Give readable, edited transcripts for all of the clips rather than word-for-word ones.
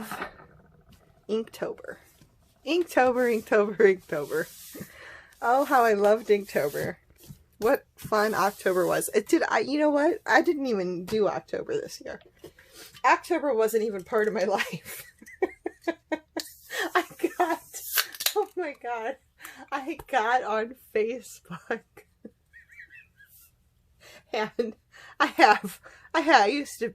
love Inktober. Inktober, Inktober, Inktober. Oh, how I loved Inktober. What fun October was. You know what? I didn't even do October this year. October wasn't even part of my life. Oh my God. I got on Facebook. And I used to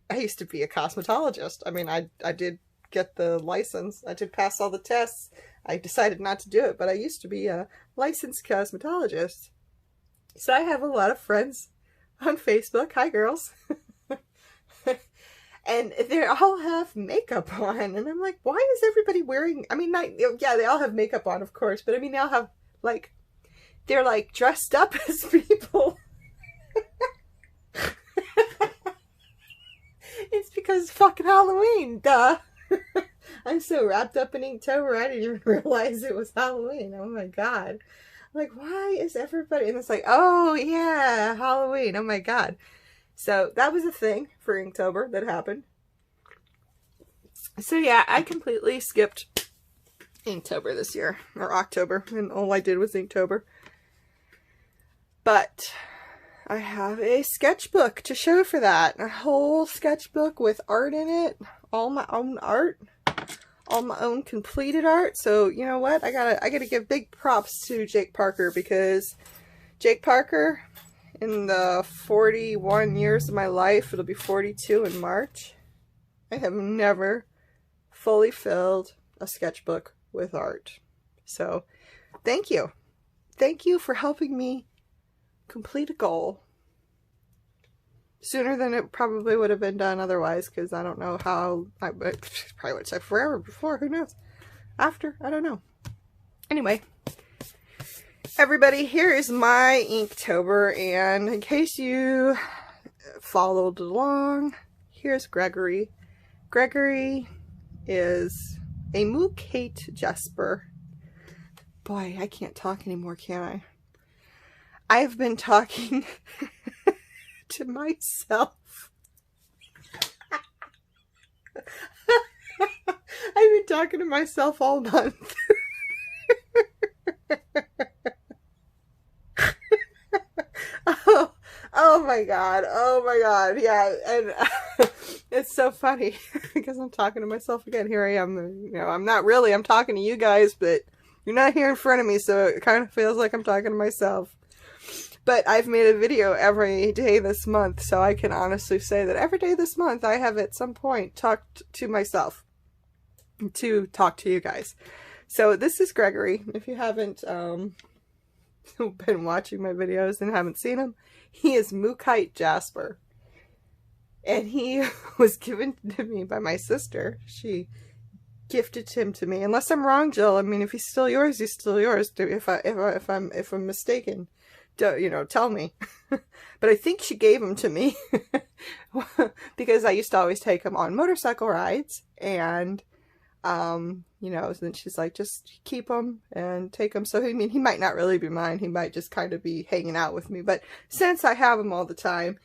I used to be a cosmetologist. I mean, I did get the license. I did pass all the tests. I decided not to do it, but I used to be a licensed cosmetologist. So I have a lot of friends on Facebook. Hi, girls. And they all have makeup on. And I'm like, why is everybody wearing... I mean, yeah, they all have makeup on, of course. But I mean, they all have, like... They're, like, dressed up as people. It's because it's fucking Halloween, duh. I'm so wrapped up in Inktober, I didn't even realize it was Halloween. Oh my God. Like, why is everybody... And it's like, oh yeah, Halloween. Oh my God. So that was a thing for Inktober that happened. So yeah, I completely skipped Inktober this year. Or October. And all I did was Inktober. But I have a sketchbook to show for that. A whole sketchbook with art in it. All my own art. All my own completed art. So you know what? I gotta give big props to Jake Parker, because Jake Parker, in the 41 years of my life, it'll be 42 in March, I have never fully filled a sketchbook with art. So thank you. Thank you for helping me complete a goal sooner than it probably would have been done otherwise, because I don't know how. I probably would say forever before, who knows, after, I don't know. Anyway, everybody, here is my Inktober, and in case you followed along, here's Gregory. Gregory is a Mookate Jesper. Boy, I can't talk anymore, can I? I've been talking to myself. I've been talking to myself all month. Oh my God. Oh my God. Yeah. And it's so funny because I'm talking to myself again. Here I am. You know, I'm not really. I'm talking to you guys, but you're not here in front of me. So it kind of feels like I'm talking to myself. But I've made a video every day this month. So I can honestly say that every day this month I have at some point talked to myself to talk to you guys. So this is Gregory. If you haven't been watching my videos and haven't seen him, he is Mookate Jasper. And he was given to me by my sister. She gifted him to me. Unless I'm wrong, Jill. I mean, if he's still yours, he's still yours. If I'm mistaken, you know, tell me. But I think she gave him to me because I used to always take him on motorcycle rides, and you know, then she's like, just keep him and take him. So I mean, he might not really be mine. He might just kind of be hanging out with me. But since I have him all the time,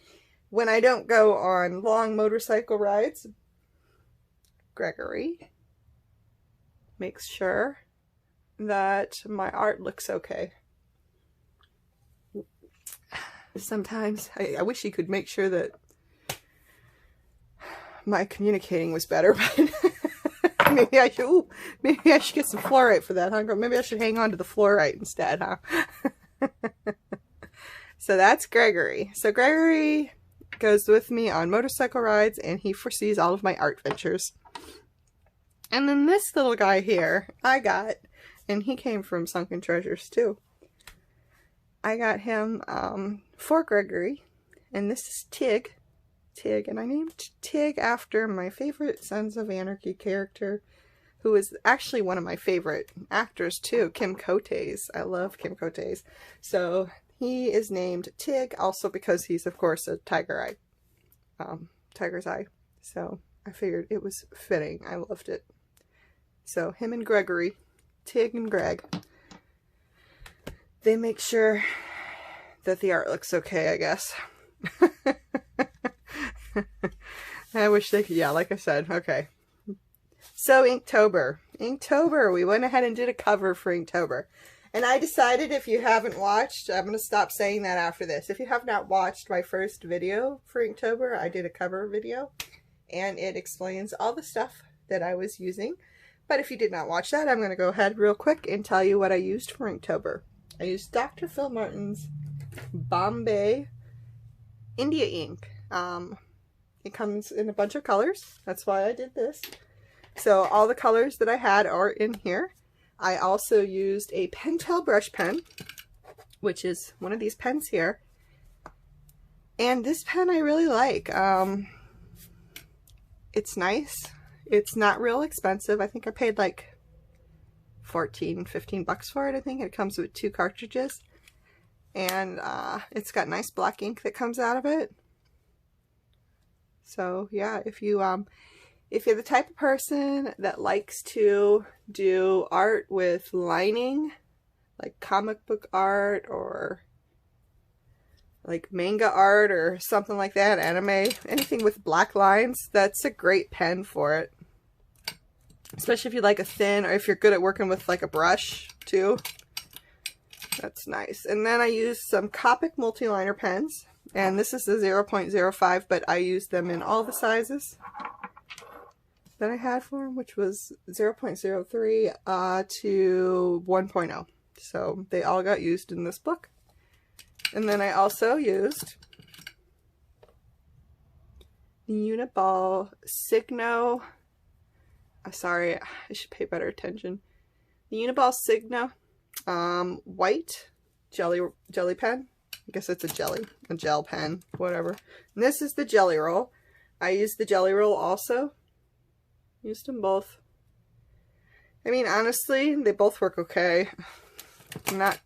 when I don't go on long motorcycle rides, Gregory makes sure that my art looks okay. Sometimes I wish he could make sure that my communicating was better, but maybe I should get some fluorite for that, huh? Maybe I should hang on to the fluorite instead, huh? So that's Gregory. So Gregory goes with me on motorcycle rides, and he foresees all of my art ventures. And then this little guy here, I got, and he came from Sunken Treasures too. I got him for Gregory, and this is Tig. And I named Tig after my favorite Sons of Anarchy character, who is actually one of my favorite actors too, Kim Coates. I love Kim Coates. So he is named Tig, also because he's, of course, a tiger's eye. So I figured it was fitting. I loved it. So him and Gregory, Tig and Greg, they make sure that the art looks okay, I guess. I wish they could, yeah, like I said, okay. So Inktober. Inktober, we went ahead and did a cover for Inktober. And I decided, if you haven't watched, I'm going to stop saying that after this. If you have not watched my first video for Inktober, I did a cover video. And it explains all the stuff that I was using. But if you did not watch that, I'm going to go ahead real quick and tell you what I used for Inktober. I used Dr. Phil Martin's Bombay India ink. It comes in a bunch of colors. That's why I did this. So all the colors that I had are in here. I also used a Pentel brush pen, which is one of these pens here. And this pen I really like. It's nice. It's not real expensive. I think I paid like 14, 15 bucks for it, I think. It comes with 2 cartridges. And it's got nice black ink that comes out of it. So yeah, if you're the type of person that likes to do art with lining, like comic book art or like manga art or something like that, anime, anything with black lines, that's a great pen for it. Especially if you like a thin, or if you're good at working with like a brush too. That's nice. And then I used some Copic multi-liner pens. And this is the 0.05, but I used them in all the sizes that I had for them, which was 0.03 to 1.0. So they all got used in this book. And then I also used the Uniball Signo. Sorry, I should pay better attention. The Uniball Signo white jelly pen. I guess it's a gel pen, whatever. And this is the Jelly Roll. I used the Jelly Roll also. Used them both. I mean, honestly, they both work okay. They're not,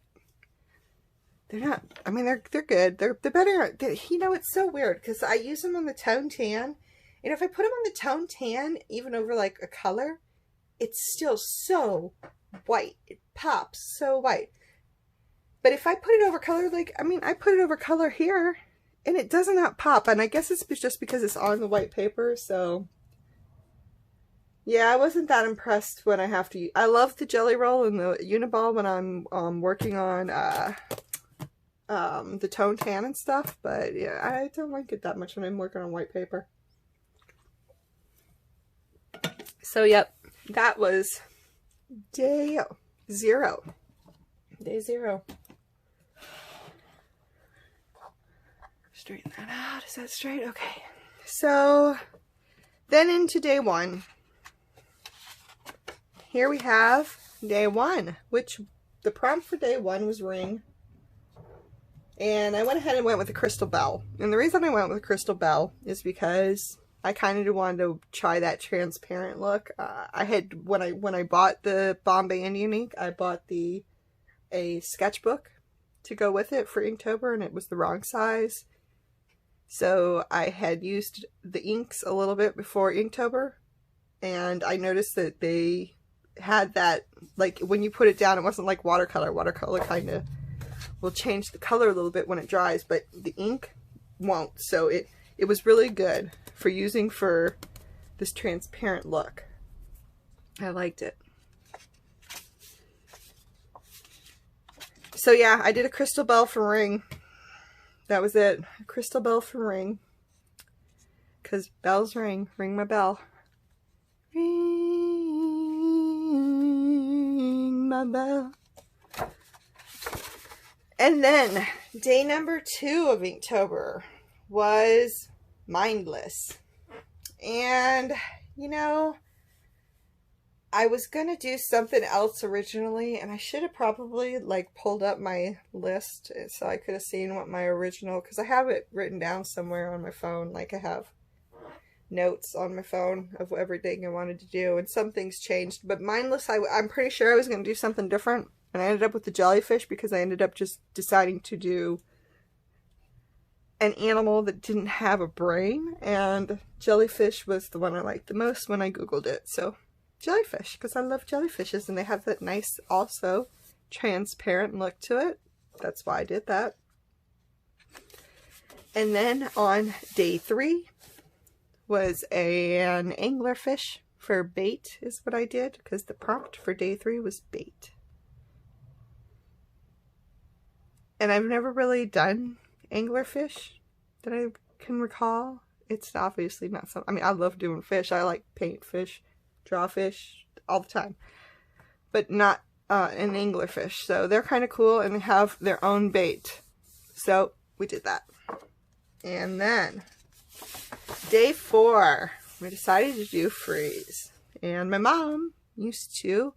I mean, they're good. They're better. You know, it's so weird because I use them on the Tone Tan. And if I put them on the Tone Tan, even over like a color, it's still so white. It pops so white. But if I put it over color, like, I mean, I put it over color here, and it does not pop. And I guess it's just because it's on the white paper, so. Yeah, I wasn't that impressed when I have to. I love the Jelly Roll and the Uniball when I'm working on the Tone Tan and stuff. But, yeah, I don't like it that much when I'm working on white paper. So, yep, that was day 0. Day 0. Straighten that out. Is that straight? Okay. So then into day 1. Here we have day 1, which the prompt for day 1 was ring. And I went ahead and went with a crystal bell. And the reason I went with a crystal bell is because I kind of wanted to try that transparent look. I had, when I bought the Bombay Indian ink, I bought a sketchbook to go with it for Inktober, and it was the wrong size. So I had used the inks a little bit before Inktober, and I noticed that they had that, like, when you put it down, it wasn't like watercolor. Watercolor kind of will change the color a little bit when it dries, but the ink won't. So it was really good for using for this transparent look. I liked it. So yeah, I did a crystal bell for ring. That was it. A crystal bell for ring. Because bells ring. Ring my bell. Ring my bell. And then, day number 2 of Inktober was mindless. And, you know, I was gonna do something else originally, and I should have probably like pulled up my list so I could have seen what my original, because I have it written down somewhere on my phone, like I have notes on my phone of everything I wanted to do, and some things changed. But mindless, I'm pretty sure I was gonna do something different, and I ended up with the jellyfish because I ended up just deciding to do an animal that didn't have a brain, and jellyfish was the one I liked the most when I googled it. So jellyfish, because I love jellyfishes, and they have that nice, also transparent look to it. That's why I did that. And then on day 3 was an anglerfish for bait is what I did, because the prompt for day 3 was bait. And I've never really done anglerfish that I can recall. It's obviously not something, I mean, I love doing fish. I like paint fish, draw fish all the time, but not an anglerfish. So they're kind of cool, and they have their own bait. So we did that. And then day 4, we decided to do freeze. And my mom used to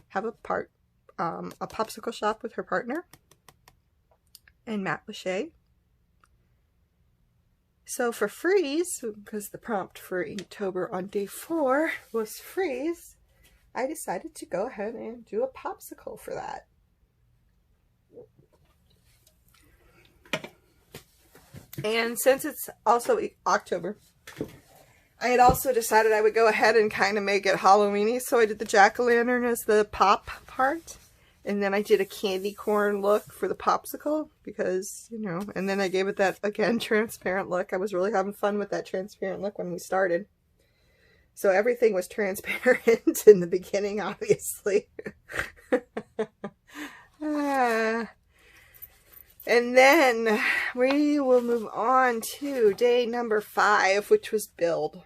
have a popsicle shop with her partner and Matt Lachey. So for freeze, because the prompt for Inktober on day 4 was freeze, I decided to go ahead and do a popsicle for that. And since it's also October, I had also decided I would go ahead and kind of make it Halloweeny, so I did the jack-o'-lantern as the pop part. And then I did a candy corn look for the popsicle because, you know, and then I gave it that, again, transparent look. I was really having fun with that transparent look when we started. So everything was transparent in the beginning, obviously. And then we will move on to day number 5, which was build.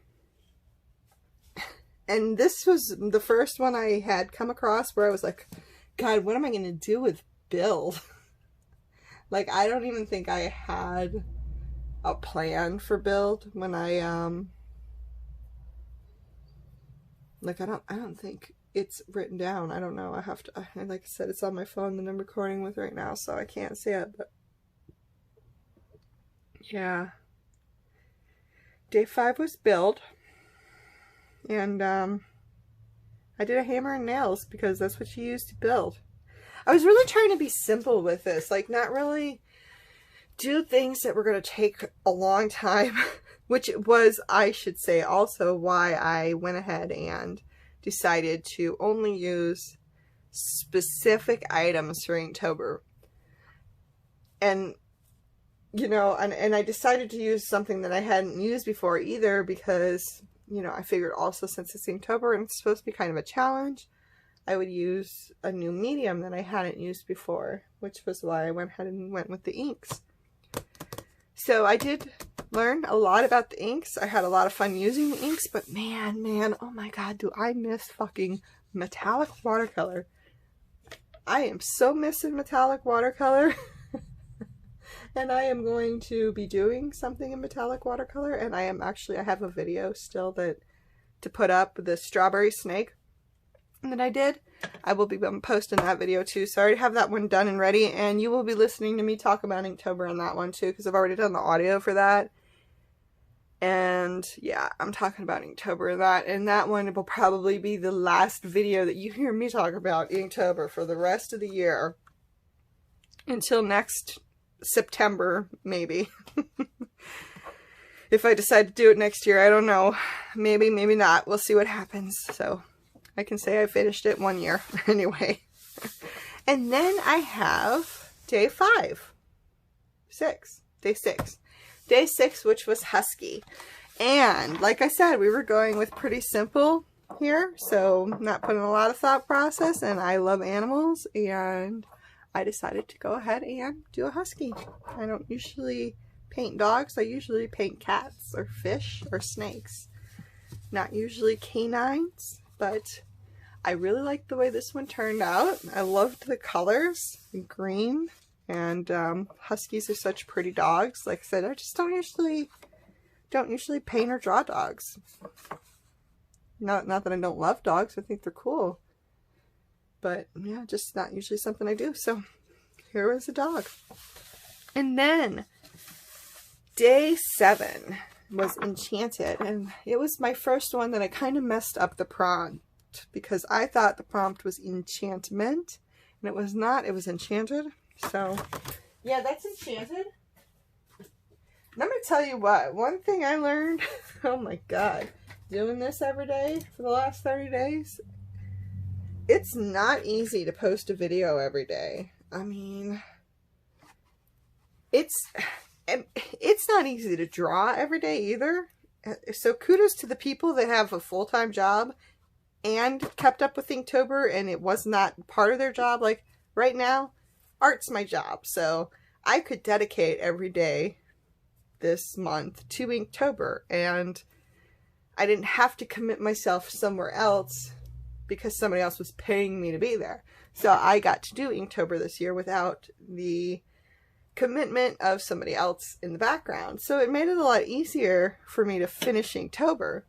And this was the first one I had come across where I was like, God, what am I going to do with build? Like, I don't even think I had a plan for build when I, like, I don't think it's written down. I don't know. I have to, like I said, it's on my phone that I'm recording with right now, so I can't see it, but yeah. Day 5 was build. And, I did a hammer and nails because that's what you use to build. I was really trying to be simple with this, like not really do things that were going to take a long time, which was, I should say, also why I went ahead and decided to only use specific items for Inktober. And, you know, and I decided to use something that I hadn't used before either because, you know, I figured also since it's Inktober and it's supposed to be kind of a challenge, I would use a new medium that I hadn't used before, which was why I went ahead and went with the inks. So I did learn a lot about the inks. I had a lot of fun using the inks, but man, oh my God, do I miss fucking metallic watercolor. I am so missing metallic watercolor. And I am going to be doing something in metallic watercolor, and I have a video still to put up with the strawberry snake that I did. I will be posting that video too, so I already have that one done and ready, and you will be listening to me talk about Inktober on that one too, because I've already done the audio for that. And yeah, I'm talking about Inktober and that one will probably be the last video that you hear me talk about Inktober for the rest of the year. Until next September, maybe. If I decide to do it next year, I don't know. Maybe, maybe not. We'll see what happens. So I can say I finished it 1 year anyway. And then I have day 6. Day 6, which was husky. And like I said, we were going with pretty simple here. So not putting a lot of thought process, and I love animals, and I decided to go ahead and do a husky. I don't usually paint dogs. I usually paint cats or fish or snakes. Not usually canines, but I really like the way this one turned out. I loved the colors, green, and huskies are such pretty dogs. Like I said, I just don't usually paint or draw dogs. Not that I don't love dogs. I think they're cool. But yeah, just not usually something I do. So here was the dog. And then day 7 was enchanted. And it was my first one that I kind of messed up the prompt, because I thought the prompt was enchantment. And it was not. It was enchanted. So yeah, that's enchanted. And I'm going to tell you what. One thing I learned, oh my God, doing this every day for the last 30 days, it's not easy to post a video every day. I mean, it's not easy to draw every day either. So kudos to the people that have a full-time job and kept up with Inktober and it was not part of their job. Like right now, art's my job. So I could dedicate every day this month to Inktober and I didn't have to commit myself somewhere else because somebody else was paying me to be there. So I got to do Inktober this year without the commitment of somebody else in the background. So it made it a lot easier for me to finish Inktober.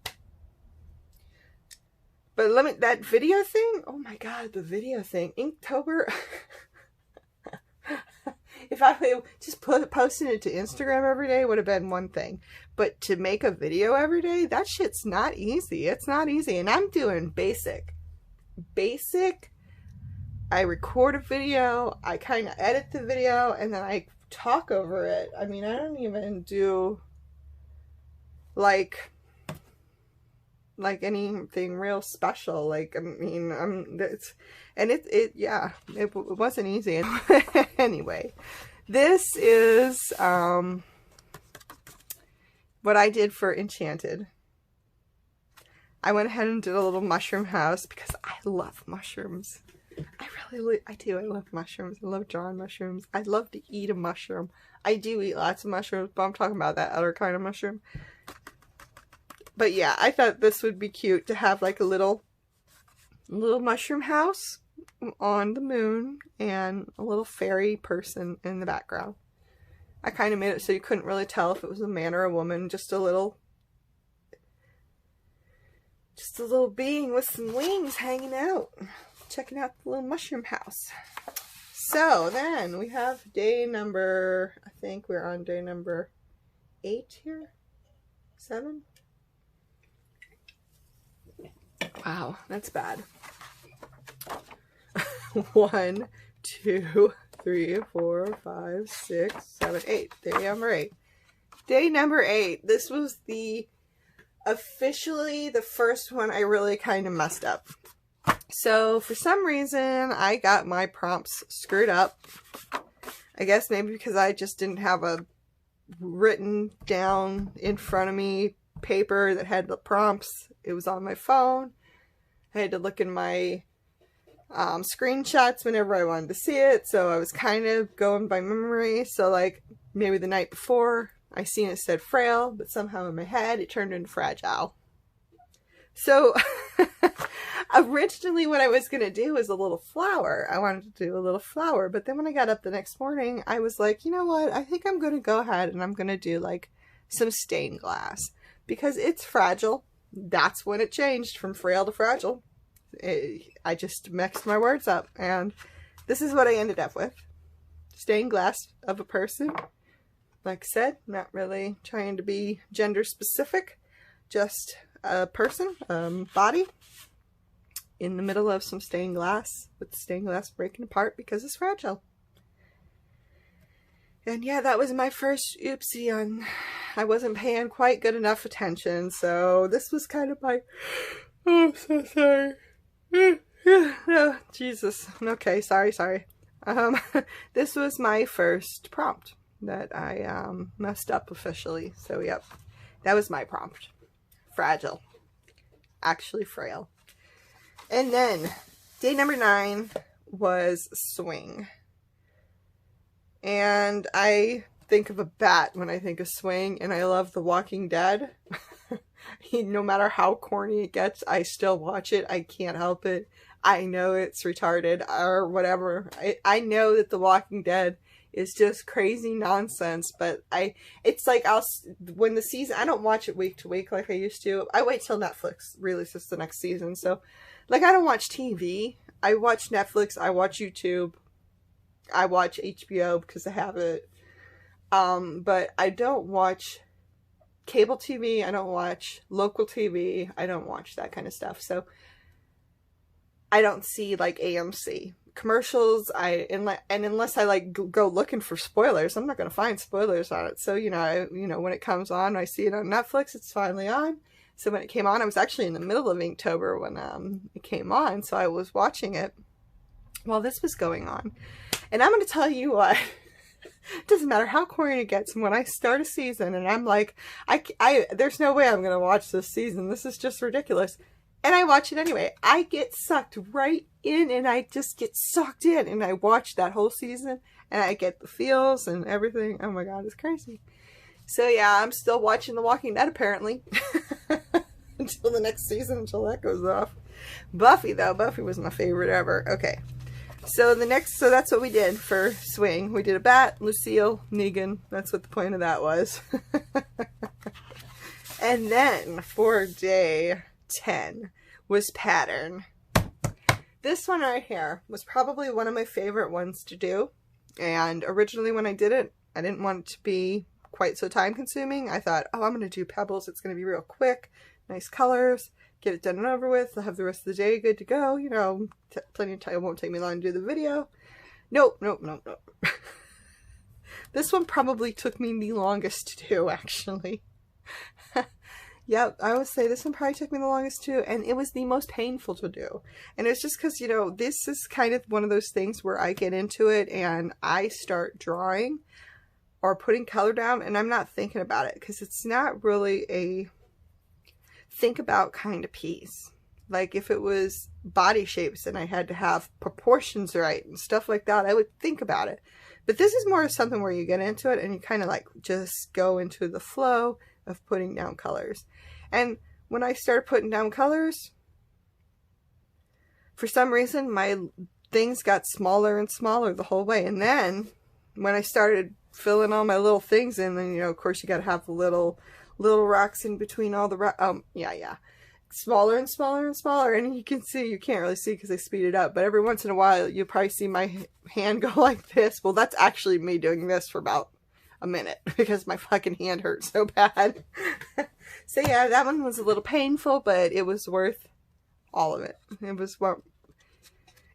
But that video thing, oh my god, the video thing, Inktober. If I just posting it to Instagram every day would have been one thing. But to make a video every day, that shit's not easy. It's not easy. And I'm doing basic. I record a video, I kind of edit the video, and then I talk over it. I mean, I don't even do like anything real special. Like, I mean, it wasn't easy. Anyway, this is what I did for Enchanted. I went ahead and did a little mushroom house because I love mushrooms. I do. I love mushrooms. I love drawing mushrooms. I love to eat a mushroom. I do eat lots of mushrooms, but I'm talking about that other kind of mushroom. But yeah, I thought this would be cute to have like a little mushroom house on the moon and a little fairy person in the background. I kind of made it so you couldn't really tell if it was a man or a woman, just a little being with some wings hanging out, checking out the little mushroom house. So then we have day number, I think we're on day number 8 here, 7. Wow, that's bad. 1, 2, 3, 4, 5, 6, 7, 8. Day number 8. Day number 8. This was officially the first one I really kind of messed up. So for some reason I got my prompts screwed up. I guess maybe because I just didn't have a written down in front of me paper that had the prompts. It was on my phone. I had to look in my screenshots whenever I wanted to see it, so I was kind of going by memory. So like maybe the night before I seen it said frail, but somehow in my head it turned into fragile. So originally what I was going to do was a little flower. I wanted to do a little flower, but then when I got up the next morning, I was like, you know what? I think I'm going to go ahead and I'm going to do like some stained glass because it's fragile. That's when it changed from frail to fragile. I just mixed my words up and this is what I ended up with. Stained glass of a person. Like I said, not really trying to be gender specific, just a person, body, in the middle of some stained glass, with the stained glass breaking apart because it's fragile. And yeah, that was my first oopsie on, I wasn't paying quite good enough attention, so this was kind of my, oh, I'm so sorry. Oh, Jesus. Okay, sorry. This was my first prompt that I messed up officially. So yep, that was my prompt. Fragile. Actually frail. And then day number 9 was swing. And I think of a bat when I think of swing, and I love The Walking Dead. No matter how corny it gets, I still watch it. I can't help it. I know it's retarded or whatever. I know that The Walking Dead is just crazy nonsense, but it's like when the season, I don't watch it week to week like I used to. I wait till Netflix releases the next season. So like I don't watch TV. I watch Netflix, I watch YouTube, I watch HBO because I have it. But I don't watch cable TV, I don't watch local TV, I don't watch that kind of stuff. So I don't see like AMC commercials. And unless I like go looking for spoilers, I'm not going to find spoilers on it. So, you know, when it comes on, I see it on Netflix, it's finally on. So when it came on, I was actually in the middle of Inktober when it came on. So I was watching it while this was going on. And I'm going to tell you what, It doesn't matter how corny it gets. And when I start a season and I'm like, there's no way I'm going to watch this season. This is just ridiculous. And I watch it anyway. I get sucked right in, and I just get sucked in, and I watch that whole season, and I get the feels and everything. Oh my God, it's crazy. So yeah, I'm still watching The Walking Dead apparently. Until the next season, until that goes off. Buffy though, Buffy was my favorite ever. Okay. So that's what we did for Swing. We did a bat, Lucille, Negan. That's what the point of that was. And then for day 10 was Pattern. This one right here was probably one of my favorite ones to do. And originally when I did it, I didn't want it to be quite so time consuming. I thought, oh, I'm going to do pebbles. It's going to be real quick. Nice colors. Get it done and over with. I'll have the rest of the day good to go. You know, plenty of time. It won't take me long to do the video. Nope. This one probably took me the longest to do, actually. Yep, I would say this one probably took me the longest too, and it was the most painful to do. And it's just because, you know, this is kind of one of those things where I get into it and I start drawing or putting color down, and I'm not thinking about it because it's not really a think about kind of piece. Like if it was body shapes and I had to have proportions right and stuff like that, I would think about it. But this is more something where you get into it and you kind of like just go into the flow of putting down colors. And when I started putting down colors, for some reason my things got smaller and smaller the whole way. And then when I started filling all my little things in, then, you know, of course you got to have the little rocks in between all the smaller and smaller and smaller. And you can see, you can't really see because I speed it up, but every once in a while you'll probably see my hand go like this. Well, that's actually me doing this for about a minute because my fucking hand hurts so bad. So yeah, that one was a little painful, but it was worth all of it.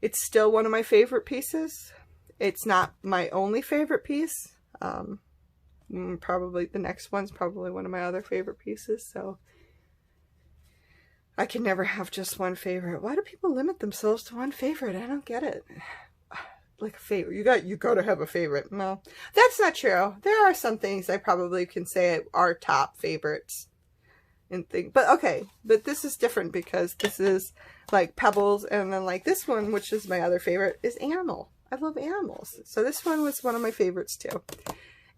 It's still one of my favorite pieces. It's not my only favorite piece. Probably the next one's probably one of my other favorite pieces. So I can never have just one favorite. Why do people limit themselves to one favorite? I don't get it. Like a favorite. You gotta have a favorite. No, that's not true. There are some things I probably can say are top favorites and things. But okay, but this is different because this is like pebbles, and then like this one, which is my other favorite, is animal. I love animals. So this one was one of my favorites too.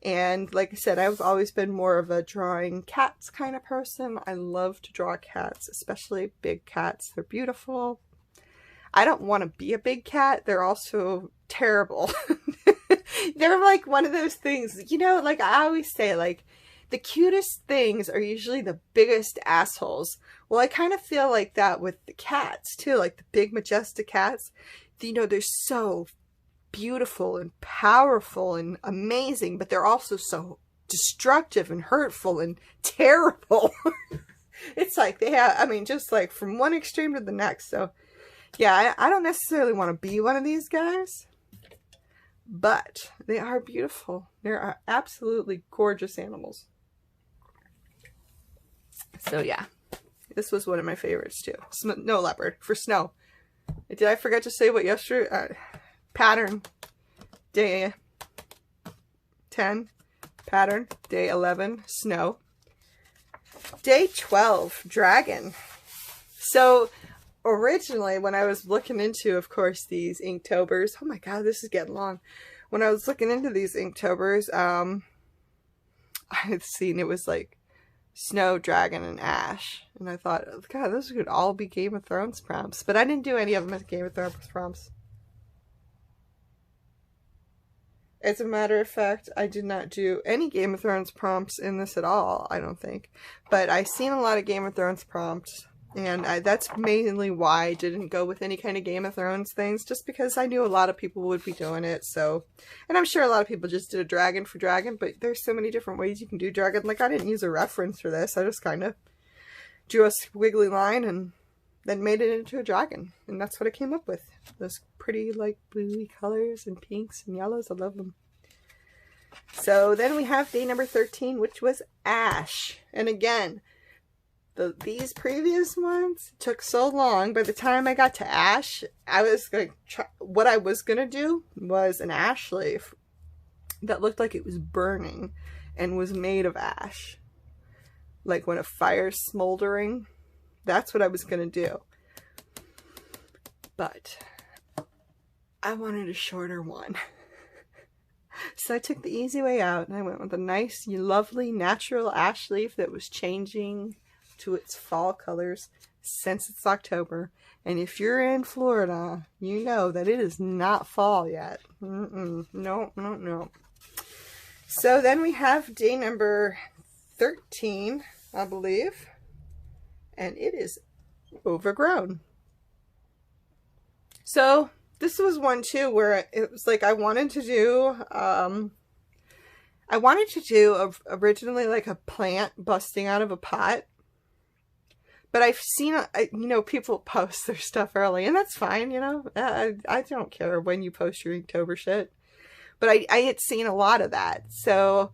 And like I said, I've always been more of a drawing cats kind of person. I love to draw cats, especially big cats. They're beautiful. I don't want to be a big cat. They're also terrible. They're like one of those things, you know, like I always say, like the cutest things are usually the biggest assholes. Well, I kind of feel like that with the cats too, like the big majestic cats. You know, they're so beautiful and powerful and amazing, but they're also so destructive and hurtful and terrible. It's like they have, I mean, just like from one extreme to the next. So yeah, I don't necessarily want to be one of these guys, but they are beautiful. They're absolutely gorgeous animals. So yeah, this was one of my favorites too. No leopard for snow. Did I forget to say what yesterday? Pattern day 10, pattern day 11, snow. Day 12, dragon. So originally when I was looking into, of course, these Inktobers, oh my God, this is getting long. When I was looking into these Inktobers, I had seen it was like snow, dragon, and ash. And I thought, oh, God, those could all be Game of Thrones prompts. But I didn't do any of them as Game of Thrones prompts. As a matter of fact, I did not do any Game of Thrones prompts in this at all, I don't think. But I've seen a lot of Game of Thrones prompts, and that's mainly why I didn't go with any kind of Game of Thrones things, just because I knew a lot of people would be doing it, so... And I'm sure a lot of people just did a dragon for dragon, but there's so many different ways you can do dragon. Like, I didn't use a reference for this, I just kind of drew a squiggly line and then made it into a dragon. And that's what I came up with. Those pretty, like, bluey colors and pinks and yellows. I love them. So then we have day number 13, which was ash. And again, these previous ones took so long. By the time I got to ash, I was going to try, what I was going to do was an ash leaf. that looked like it was burning and was made of ash. Like when a fire's smoldering. That's what I was going to do. But I wanted a shorter one. So I took the easy way out and I went with a nice, lovely, natural ash leaf that was changing to its fall colors since it's October. And if you're in Florida, you know that it is not fall yet. No. So then we have day number 13, I believe. And it is overgrown. So this was one too where it was like I wanted to do originally like a plant busting out of a pot. But I've seen, you know, people post their stuff early, and that's fine, you know. I don't care when you post your Inktober shit. But I had seen a lot of that. So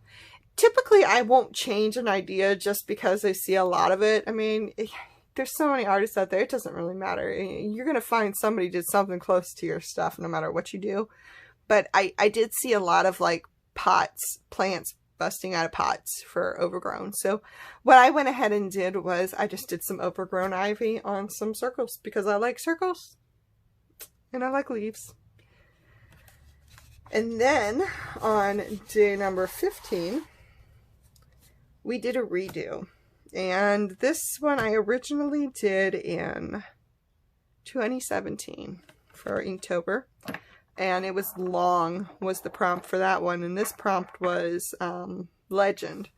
typically I won't change an idea just because I see a lot of it. I mean, there's so many artists out there, it doesn't really matter. You're going to find somebody did something close to your stuff no matter what you do. But I did see a lot of like plants busting out of pots for overgrown. So what I went ahead and did was I just did some overgrown ivy on some circles because I like circles and I like leaves. And then on day number 15, we did a redo. And this one I originally did in 2017 for Inktober. And it was long, was the prompt for that one. And this prompt was legend.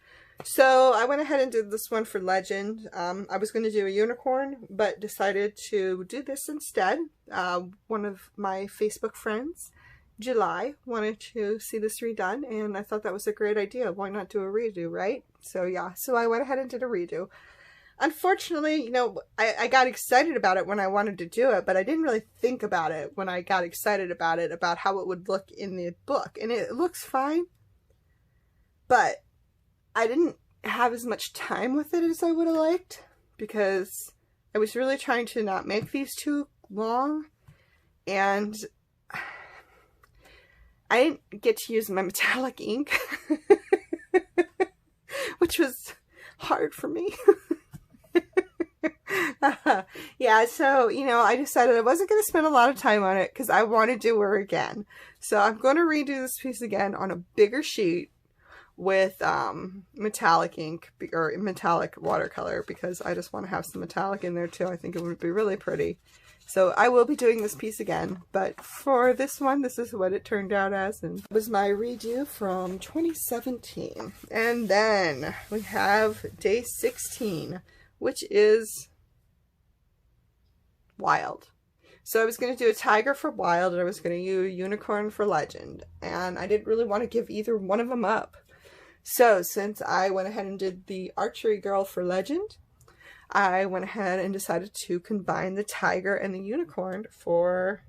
So I went ahead and did this one for legend. I was going to do a unicorn, but decided to do this instead. One of my Facebook friends, July, wanted to see this redone. And I thought that was a great idea. Why not do a redo, right? So yeah, so I went ahead and did a redo. Unfortunately, you know, I got excited about it when I wanted to do it, but I didn't really think about it when I got excited about it, about how it would look in the book. And it looks fine, but I didn't have as much time with it as I would have liked because I was really trying to not make these too long, and I didn't get to use my metallic ink, which was hard for me. Yeah, so, you know, I decided I wasn't going to spend a lot of time on it because I want to do her again. So I'm going to redo this piece again on a bigger sheet with metallic ink or metallic watercolor because I just want to have some metallic in there too. I think it would be really pretty. So I will be doing this piece again, but for this one, this is what it turned out as, and it was my redo from 2017. And then we have day 16, which is Wild. So I was going to do a tiger for Wild, and I was going to use a unicorn for legend, and I didn't really want to give either one of them up. So since I went ahead and did the archery girl for legend, I went ahead and decided to combine the tiger and the unicorn for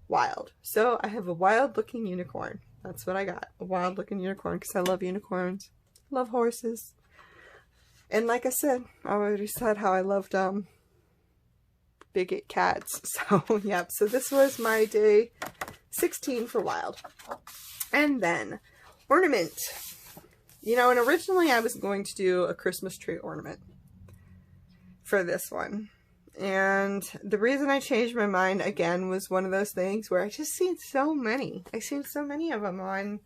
Wild. So I have a wild looking unicorn. That's what I got. A wild looking unicorn because I love unicorns. Love horses. And like I said, I already said how I loved big cats. So yep. So this was my day 16 for Wild. And then ornament. You know, and originally I was going to do a Christmas tree ornament for this one. And the reason I changed my mind again was one of those things where I just seen so many. I seen so many of them on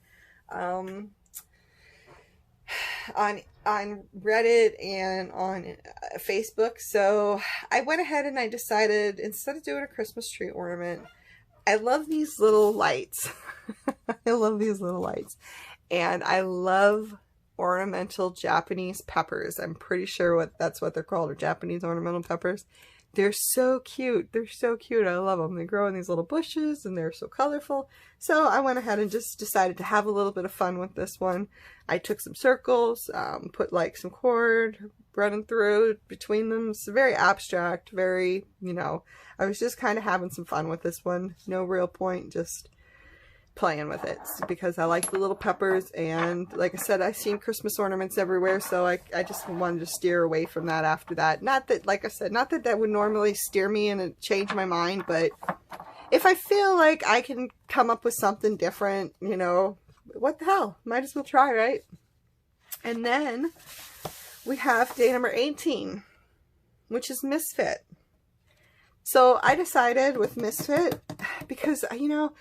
Reddit and on Facebook. So I went ahead and I decided, instead of doing a Christmas tree ornament, I love these little lights. I love these little lights. And I love ornamental Japanese peppers. I'm pretty sure that's what they're called, or Japanese ornamental peppers. They're so cute. They're so cute. I love them. They grow in these little bushes and they're so colorful. So I went ahead and just decided to have a little bit of fun with this one. I took some circles, put like some cord running through between them. It's very abstract, very, you know, I was just kind of having some fun with this one. No real point, just playing with it because I like the little peppers, and like I said, I've seen Christmas ornaments everywhere, so I just wanted to steer away from that after that. Not that, like I said, not that that would normally steer me and change my mind, but if I feel like I can come up with something different, you know, what the hell? Might as well try, right? And then we have day number 18, which is Misfit. So I decided with Misfit, because, you know,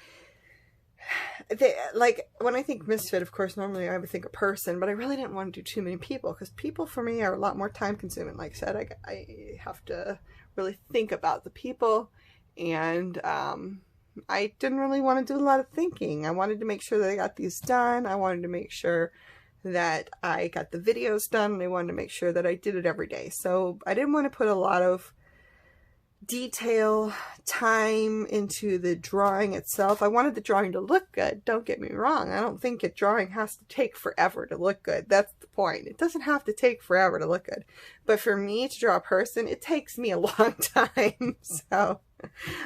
like, when I think Misfit, of course, normally I would think a person, but I really didn't want to do too many people, because people for me are a lot more time consuming. Like I said, I have to really think about the people, and I didn't really want to do a lot of thinking. I wanted to make sure that I got these done. I wanted to make sure that I got the videos done, and I wanted to make sure that I did it every day. So I didn't want to put a lot of detail, time into the drawing itself. I wanted the drawing to look good. Don't get me wrong. I don't think a drawing has to take forever to look good. That's the point. It doesn't have to take forever to look good. But for me to draw a person, it takes me a long time. So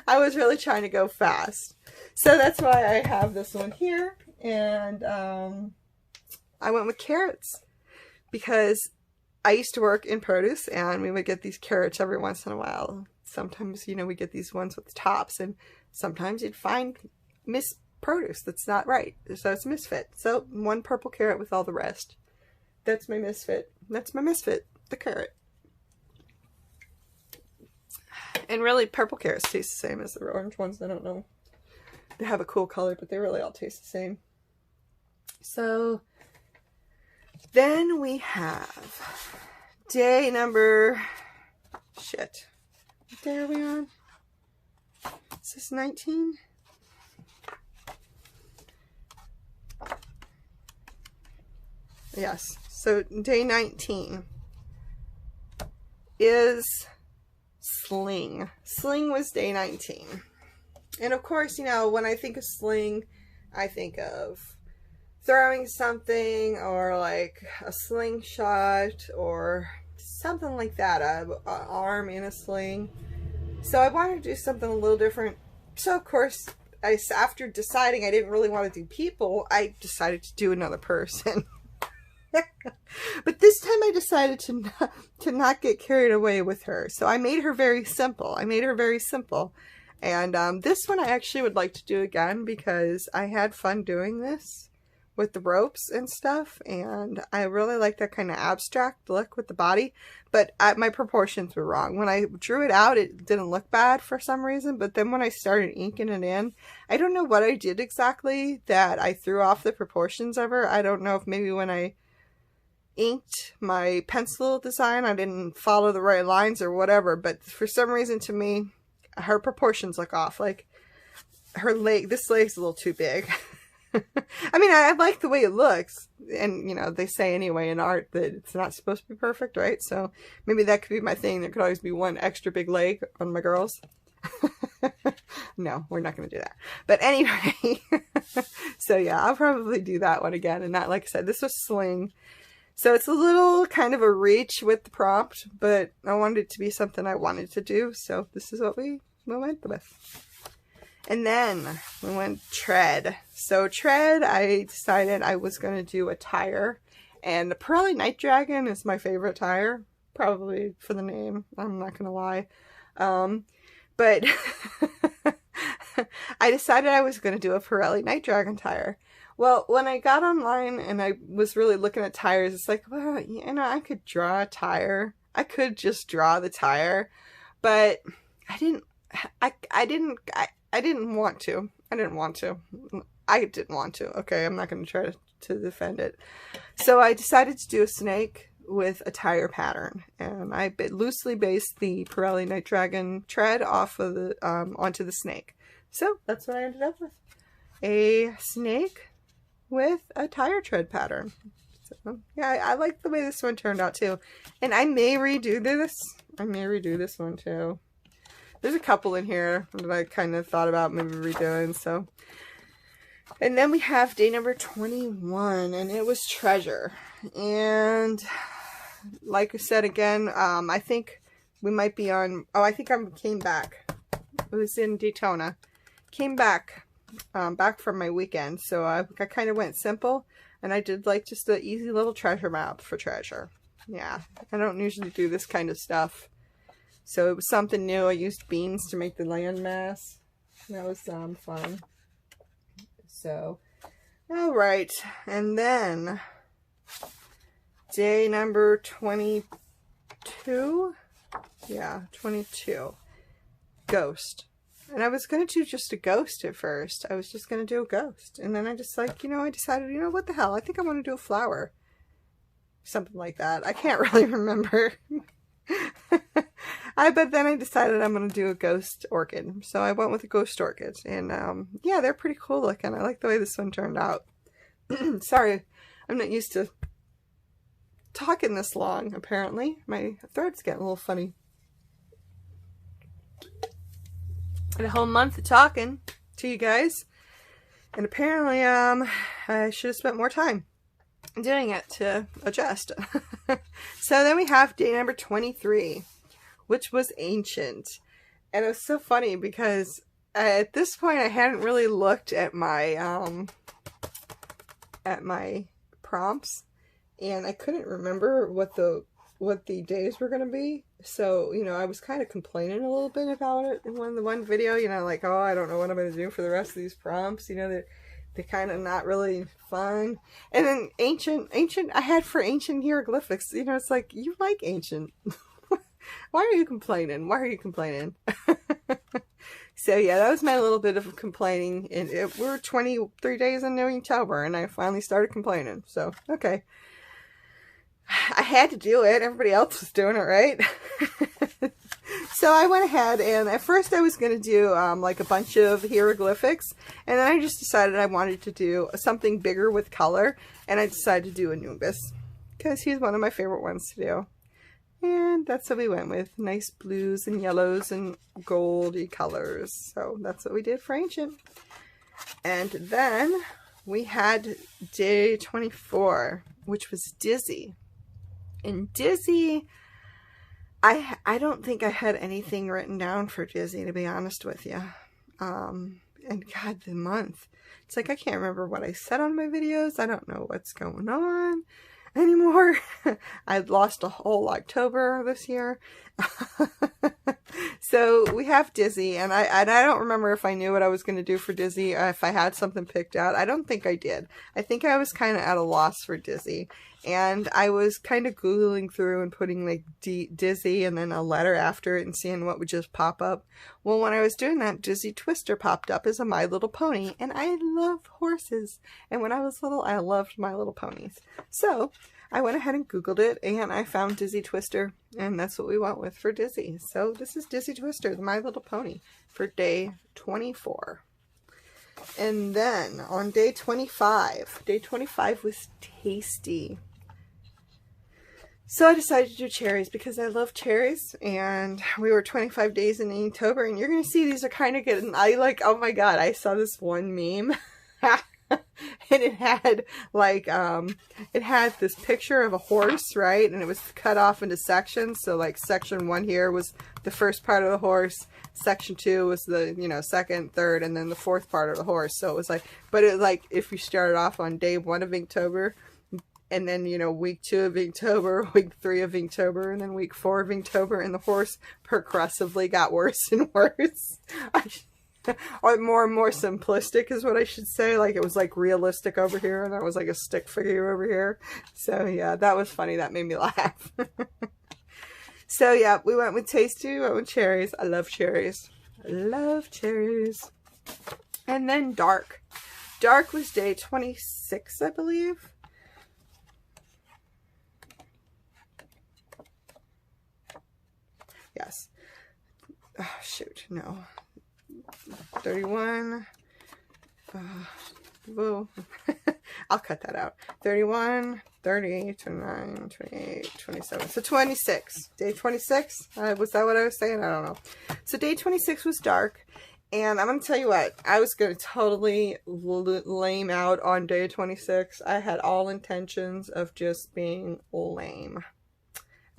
I was really trying to go fast. So that's why I have this one here. And I went with carrots, because I used to work in produce, and we would get these carrots every once in a while. Sometimes, you know, we get these ones with the tops, and sometimes you'd find produce that's not right. So it's Misfit. So one purple carrot with all the rest. That's my Misfit. That's my Misfit, the carrot. And really, purple carrots taste the same as the orange ones. I don't know. They have a cool color, but they really all taste the same. So then we have day number... Shit. What day are we on? Is this 19? Yes. So day 19 is sling. Sling was day 19. And of course, you know, when I think of sling, I think of throwing something, or like a slingshot, or something like that, an arm in a sling. So I wanted to do something a little different. So of course, after deciding I didn't really want to do people, I decided to do another person. But this time I decided to not get carried away with her. So I made her very simple. And this one I actually would like to do again, because I had fun doing this with the ropes and stuff, and I really like that kind of abstract look with the body, but my proportions were wrong. When I drew it out, it didn't look bad for some reason, but then when I started inking it in, I don't know what I did exactly that I threw off the proportions of her. I don't know if maybe when I inked my pencil design, I didn't follow the right lines or whatever, but for some reason to me, her proportions look off. Like her leg, this leg's a little too big. I mean, I like the way it looks, and you know, they say anyway in art that it's not supposed to be perfect, right? So maybe that could be my thing. There could always be one extra big leg on my girls. No, we're not going to do that. But anyway, so yeah, I'll probably do that one again. And not, like I said, this was sling. So it's a little kind of a reach with the prompt, but I wanted it to be something I wanted to do. So this is what we went with. And then we went tread. So tread, I decided I was going to do a tire. And the Pirelli Night Dragon is my favorite tire. Probably for the name. I'm not going to lie. But I decided I was going to do a Pirelli Night Dragon tire. Well, when I got online and I was really looking at tires, it's like, well, you know, I could draw a tire. I could just draw the tire. But I didn't want to. Okay, I'm not going to try to defend it. So I decided to do a snake with a tire pattern, and I loosely based the Pirelli Night Dragon tread off of the onto the snake. So that's what I ended up with: a snake with a tire tread pattern. So yeah, I like the way this one turned out too, and I may redo this. One too. There's a couple in here that I kind of thought about maybe redoing, so. And then we have day number 21, and it was treasure. And like I said again, I think we might be on, I think I came back. It was in Daytona. Came back, back from my weekend, so I kind of went simple, and I did like just an easy little treasure map for treasure. Yeah, I don't usually do this kind of stuff. So it was something new. I used beans to make the landmass. That was fun. So All right, and then day number 22. Yeah, 22. Ghost. And I was going to do just a ghost at first. I was just going to do a ghost. And then I just like, I decided, what the hell? I think I want to do a flower. Something like that. I can't really remember. But then I decided I'm going to do a ghost orchid. So I went with a ghost orchid. And yeah, they're pretty cool looking. I like the way this one turned out. Sorry, I'm not used to talking this long, apparently. My throat's getting a little funny. And a whole month of talking to you guys, and apparently I should have spent more time doing it to adjust. So then we have day number 23, which was ancient. And it was so funny because at this point I hadn't really looked at my prompts, and I couldn't remember what the days were going to be. So, I was kind of complaining a little bit about it in one video, like, oh, I don't know what I'm going to do for the rest of these prompts. They're kind of not really fun. And then ancient, I had for ancient hieroglyphics. It's like, you like ancient. Why are you complaining? Why are you complaining? So, yeah, that was my little bit of complaining. And we're 23 days into Inktober, and I finally started complaining. So, okay. I had to do it. Everybody else was doing it, right? So I went ahead, and at first I was going to do like a bunch of hieroglyphics, and then I just decided I wanted to do something bigger with color, and I decided to do Anubis because he's one of my favorite ones to do. And that's what we went with. Nice blues and yellows and goldy colors. So that's what we did for Ancient. And then we had day 24, which was Dizzy. And Dizzy, I don't think I had anything written down for Dizzy, to be honest with you. And God, the month. It's like I can't remember what I said on my videos. I don't know what's going on anymore. I've lost a whole October this year. So we have Dizzy, and I don't remember if I knew what I was going to do for Dizzy, if I had something picked out. I don't think I did. I think I was kind of at a loss for Dizzy, and I was kind of Googling through and putting like Dizzy and then a letter after it and seeing what would just pop up. Well, when I was doing that, Dizzy Twister popped up as a My Little Pony, and I love horses, and when I was little, I loved My Little Ponies. So I went ahead and Googled it, and I found Dizzy Twister, and that's what we went with for Dizzy. So this is Dizzy Twister, the My Little Pony, for day 24. And then on day 25 was Tasty. So I decided to do cherries because I love cherries, and we were 25 days in Inktober, and you're going to see these are kind of getting, oh my god, I saw this one meme. And it had like it had this picture of a horse, right? And it was cut off into sections. So like section 1 here was the first part of the horse, section 2 was the second, third, and then the fourth part of the horse. So it was like, but it like if you started off on day 1 of Inktober, and then week 2 of Inktober, week 3 of Inktober, and then week 4 of Inktober, and the horse progressively got worse and worse. Or more and more simplistic is what I should say. Like it was like realistic over here, and that was like a stick figure over here. So yeah, that was funny. That made me laugh. So yeah, we went with Tasty, we went with cherries. I love cherries. I love cherries. And then Dark. Dark was day 26, I believe. Yes. Oh, shoot, no. 31. Whoa. I'll cut that out. 31, 30, 29, 28, 27. So 26. Day 26. Was that what I was saying? I don't know. So day 26 was Dark. And I'm going to tell you what. I was going to totally lame out on day 26. I had all intentions of just being lame.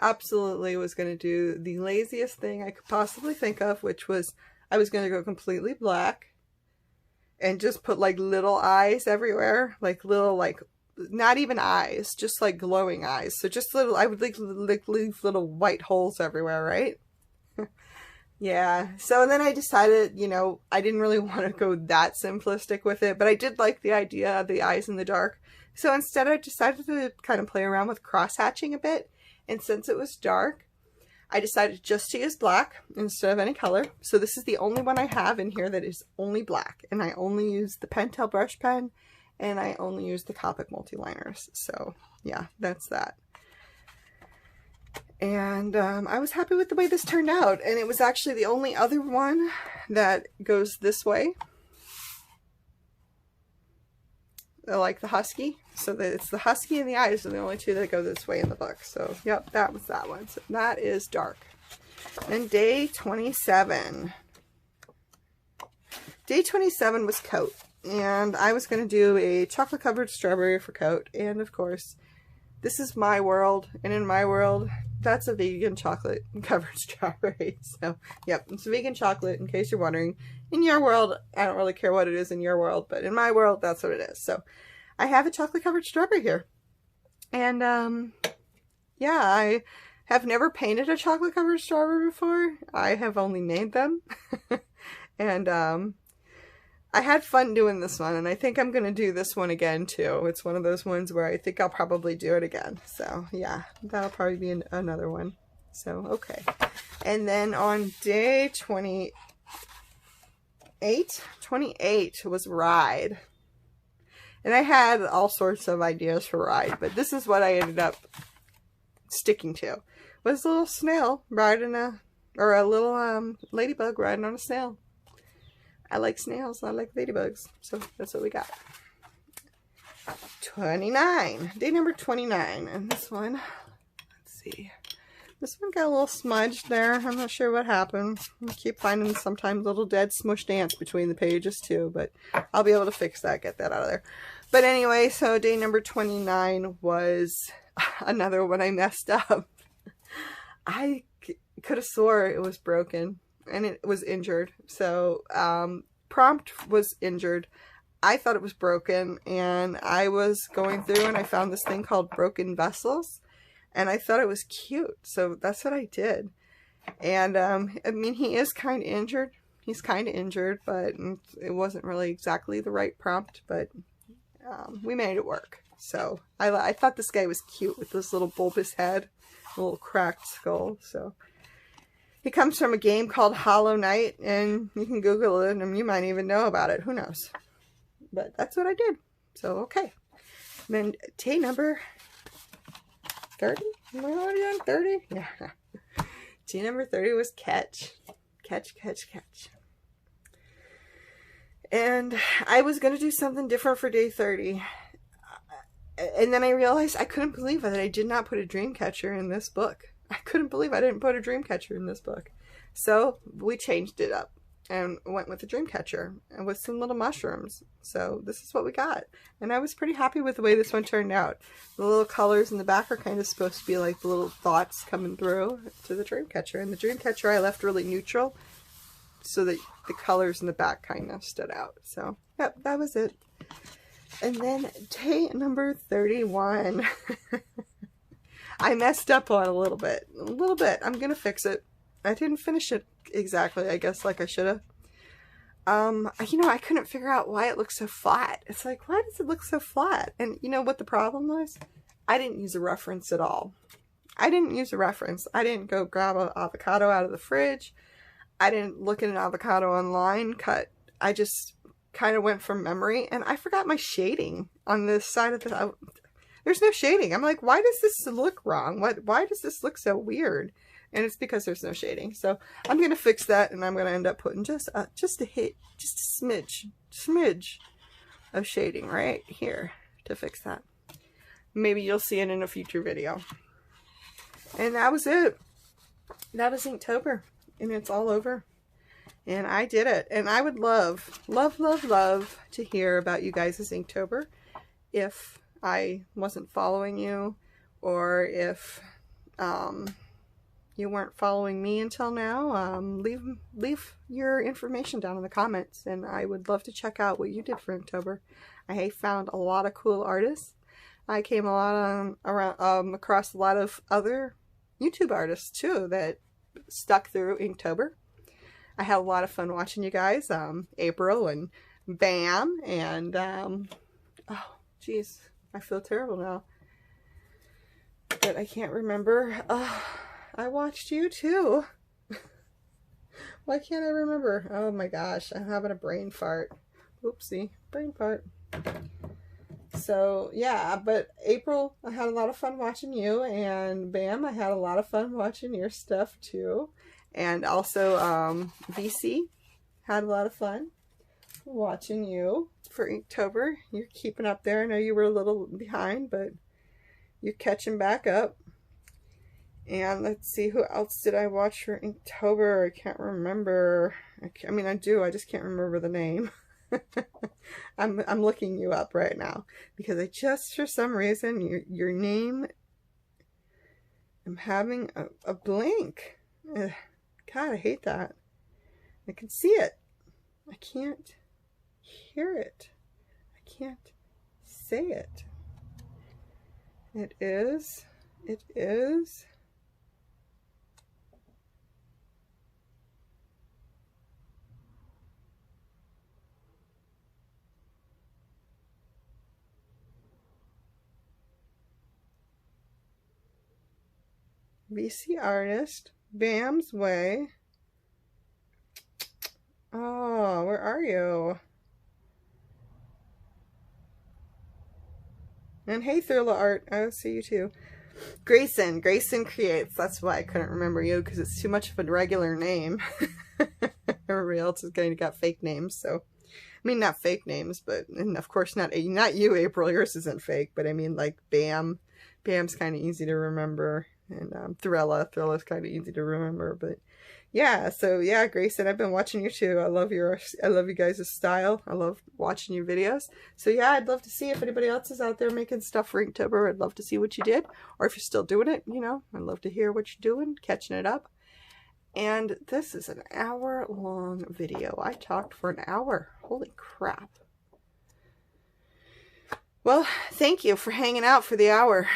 Absolutely was going to do the laziest thing I could possibly think of, which was I was going to go completely black and just put like little eyes everywhere, like little, like not even eyes, just like glowing eyes. So just little, I would like leave little white holes everywhere, right? Yeah, so then I decided, you know, I didn't really want to go that simplistic with it, but I did like the idea of the eyes in the dark. So instead I decided to kind of play around with cross-hatching a bit, and since it was dark, I decided just to use black instead of any color. So this is the only one I have in here that is only black, and I only use the Pentel brush pen, and I only use the Copic multi-liners. So yeah, that's that. And I was happy with the way this turned out, and it was actually the only other one that goes this way, like the husky. So that it's the husky and the eyes are the only two that go this way in the book. So yep, that was that one. So that is dark. Then day 27. Day 27 was coat, and I was going to do a chocolate covered strawberry for coat, and of course this is my world, and in my world that's a vegan chocolate covered strawberry. So yep, it's a vegan chocolate, in case you're wondering. In your world, I don't really care what it is in your world, but in my world, that's what it is. So I have a chocolate covered strawberry here. And yeah, I have never painted a chocolate covered strawberry before. I have only made them. And I had fun doing this one, and I think I'm going to do this one again too. It's one of those ones where I think I'll probably do it again. So yeah, that'll probably be another one. So okay. And then on day 28 was ride. And I had all sorts of ideas for ride, but this is what I ended up sticking to. Was a little snail riding a little ladybug riding on a snail. I like snails, I like ladybugs, so that's what we got. 29, day number 29, and this one, let's see, this one got a little smudged there. I'm not sure what happened. I keep finding sometimes little dead smushed ants between the pages too, but I'll be able to fix that, get that out of there. But anyway, so day number 29 was another one I messed up. I could have swore it was broken, and it was injured. So prompt was injured. I thought it was broken, and I was going through and I found this thing called Broken Vessels, and I thought it was cute, so that's what I did. And I mean, he is kind of injured. He's kind of injured, but it wasn't really exactly the right prompt, but we made it work. So I thought this guy was cute with this little bulbous head, a little cracked skull. So he comes from a game called Hollow Knight, and you can Google it, and you might even know about it. Who knows? But that's what I did. So, okay. And then day number 30? Am I already on 30? Yeah. Day number 30 was catch. Catch, catch, catch. And I was going to do something different for day 30. And then I realized I couldn't believe that I did not put a dream catcher in this book. I couldn't believe I didn't put a dream catcher in this book. So we changed it up and went with the dream catcher and with some little mushrooms. So this is what we got. And I was pretty happy with the way this one turned out. The little colors in the back are kind of supposed to be like the little thoughts coming through to the dream catcher. And the dream catcher I left really neutral so that the colors in the back kind of stood out. So yep, that was it. And then day number 31. I messed up on a little bit. I'm going to fix it. I didn't finish it exactly, I guess, like I should have. You know, I couldn't figure out why it looks so flat. It's like, why does it look so flat? And you know what the problem was? I didn't use a reference at all. I didn't use a reference. I didn't go grab an avocado out of the fridge. I didn't look at an avocado online cut. I just kind of went from memory, and I forgot my shading on this side of the... There's no shading. I'm like, why does this look wrong? Why does this look so weird? And it's because there's no shading. So I'm going to fix that, and I'm going to end up putting just a smidge of shading right here to fix that. Maybe you'll see it in a future video. And that was it. That was Inktober, and it's all over. And I did it. And I would love, love, love, love to hear about you guys' Inktober. If I wasn't following you, or if you weren't following me until now, leave your information down in the comments, and I would love to check out what you did for Inktober. I found a lot of cool artists. I came across a lot of other YouTube artists too that stuck through Inktober, I had a lot of fun watching you guys, April and Bam, and, oh, geez, I feel terrible now. But I can't remember. I watched you too. Why can't I remember? Oh my gosh, I'm having a brain fart. Oopsie, brain fart. So yeah, but April, I had a lot of fun watching you, and Bam, I had a lot of fun watching your stuff too. And also VC, had a lot of fun watching you for Inktober. You're keeping up there. I know you were a little behind, but you're catching back up. And let's see, who else did I watch for Inktober? I can't remember. I mean, I do, I just can't remember the name. I'm looking you up right now because I just, for some reason, your name, I'm having a blank. Ugh, God, I hate that. I can see it. I can't hear it. I can't say it. It is VC Artist, Bam's Way. Oh, where are you? And hey, Thrilla Art, I see you too. Grayson Creates. That's why I couldn't remember you, because it's too much of a regular name. Everybody else is going to got fake names, so I mean, not fake names, but and of course not you, April. Yours isn't fake, but I mean, like Bam's kind of easy to remember, and Thrilla's kind of easy to remember. But yeah, so yeah, Grayson, I've been watching you too. I love you guys' style. I love watching your videos. So yeah, I'd love to see if anybody else is out there making stuff for Inktober. I'd love to see what you did, or if you're still doing it, you know, I'd love to hear what you're doing, catching it up. And this is an hour-long video. I talked for an hour. Holy crap. Well, thank you for hanging out for the hour.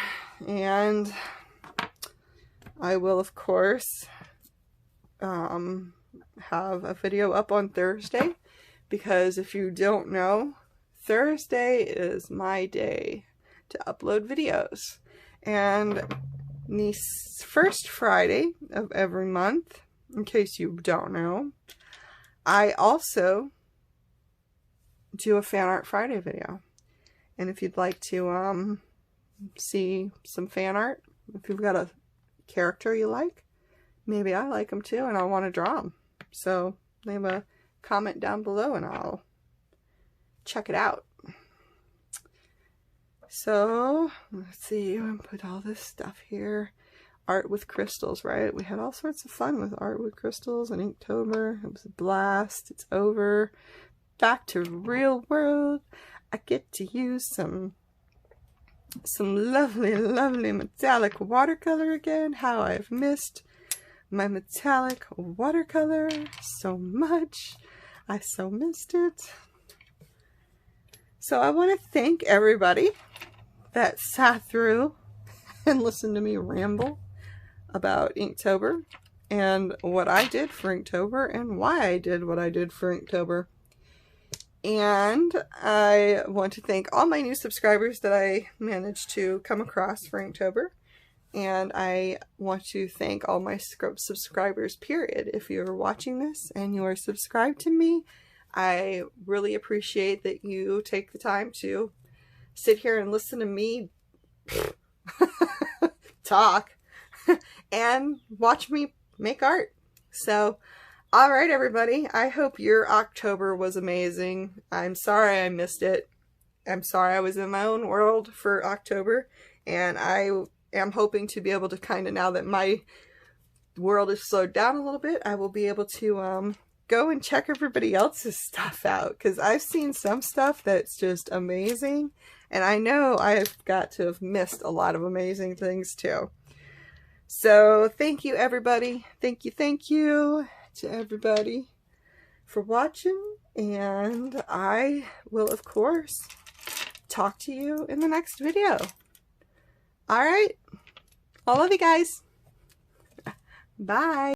And I will, of course, have a video up on Thursday. Because if you don't know, Thursday is my day to upload videos. And the first Friday of every month, in case you don't know, I also do a Fan Art Friday video. And if you'd like to see some fan art, if you've got a character you like, maybe I like them too and I want to draw them. So leave a comment down below and I'll check it out. So let's see, I'm gonna put all this stuff here. Art with crystals, right? We had all sorts of fun with art with crystals and Inktober. It was a blast. It's over. Back to real world. I get to use some lovely, lovely metallic watercolor again. How I've missed my metallic watercolor so much. I so missed it. So I want to thank everybody that sat through and listened to me ramble about Inktober and what I did for Inktober and why I did what I did for Inktober. And I want to thank all my new subscribers that I managed to come across for Inktober. And I want to thank all my subscribers, period. If you're watching this and you are subscribed to me, I really appreciate that you take the time to sit here and listen to me talk and watch me make art. So, all right, everybody. I hope your October was amazing. I'm sorry I missed it. I'm sorry I was in my own world for October. And I am hoping to be able to kind of, now that my world is slowed down a little bit, I will be able to go and check everybody else's stuff out. Because I've seen some stuff that's just amazing. And I know I've got to have missed a lot of amazing things too. So thank you, everybody. Thank you to everybody for watching. And I will, of course, talk to you in the next video. All right. I love you guys. Bye.